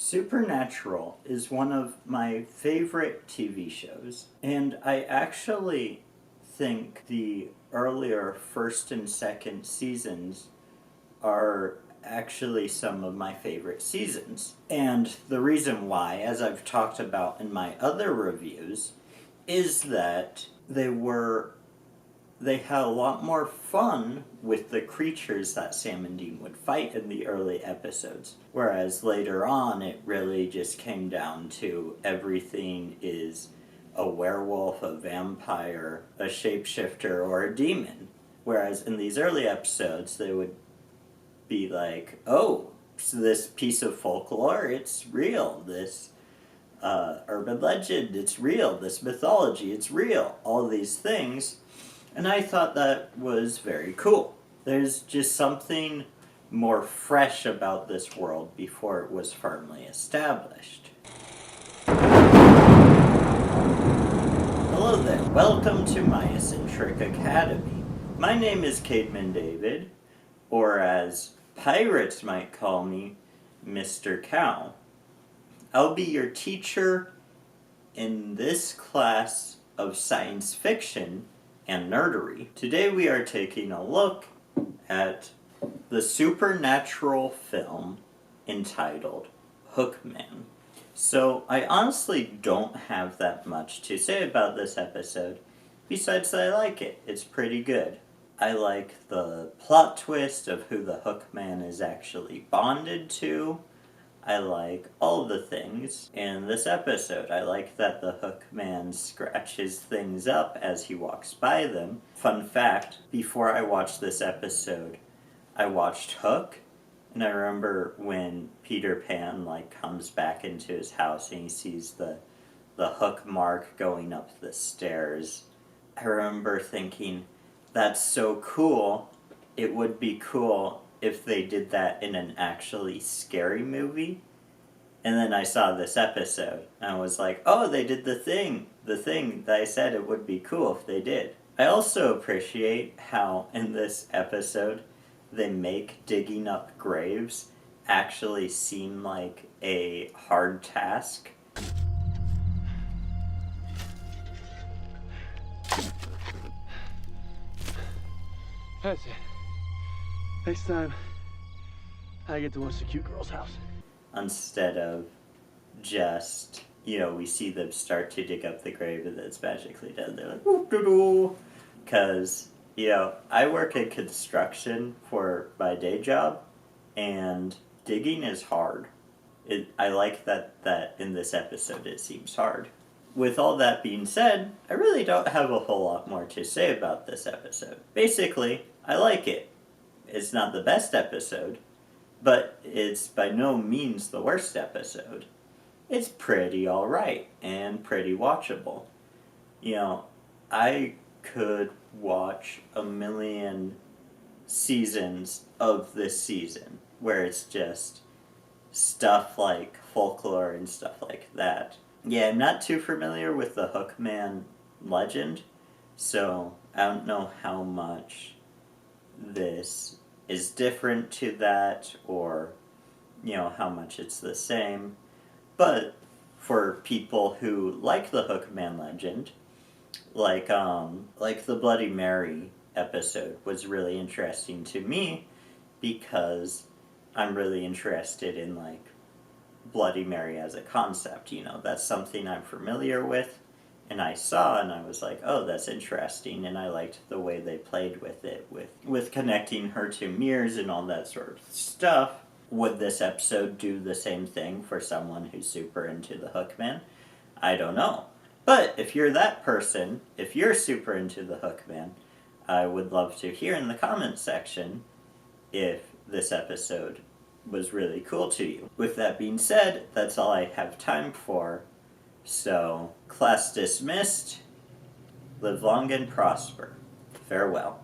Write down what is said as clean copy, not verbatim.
Supernatural is one of my favorite TV shows, and I actually think the earlier first and second seasons are actually some of my favorite seasons. And the reason why, as I've talked about in my other reviews, is that they had a lot more fun with the creatures that Sam and Dean would fight in the early episodes. Whereas later on, it really just came down to everything is a werewolf, a vampire, a shapeshifter, or a demon. Whereas in these early episodes, they would be like, oh, so this piece of folklore, it's real. This urban legend, it's real. This mythology, it's real. All these things. And I thought that was very cool. There's just something more fresh about this world before it was firmly established. Hello there, welcome to my Eccentric Academy. My name is Cademan David, or as pirates might call me, Mr. Cow. I'll be your teacher in this class of science fiction and nerdery. Today we are taking a look at the supernatural film entitled Hookman. So I honestly don't have that much to say about this episode, besides that I like it. It's pretty good. I like the plot twist of who the Hookman is actually bonded to. I like all the things in this episode. I like that the Hookman scratches things up as he walks by them. Fun fact, before I watched this episode, I watched Hook, and I remember when Peter Pan comes back into his house and he sees the hook mark going up the stairs. I remember thinking, that's so cool. It would be cool if they did that in an actually scary movie. And then I saw this episode, and I was like, oh, they did the thing that I said it would be cool if they did. I also appreciate how, in this episode, they make digging up graves actually seem like a hard task. That's it. Next time, I get to watch the cute girl's house. Instead of just, we see them start to dig up the grave and then it's magically done. They're like, whoop-doo-doo. Because, I work in construction for my day job, and digging is hard. I like that in this episode it seems hard. With all that being said, I really don't have a whole lot more to say about this episode. Basically, I like it. It's not the best episode, but it's by no means the worst episode. It's pretty alright and pretty watchable. I could watch a million seasons of this season where it's just stuff like Folklore and stuff like that. Yeah, I'm not too familiar with the Hookman legend, so I don't know how much this is different to that, or how much it's the same. But for people who like the Hookman legend, like the Bloody Mary episode was really interesting to me, because I'm really interested in Bloody Mary as a concept. That's something I'm familiar with, and I saw, and I was like, oh, that's interesting, and I liked the way they played with it, with connecting her to mirrors and all that sort of stuff. Would this episode do the same thing for someone who's super into the Hookman? I don't know. But if you're that person, if you're super into the Hookman, I would love to hear in the comments section if this episode was really cool to you. With that being said, that's all I have time for. So, class dismissed. Live long and prosper. Farewell.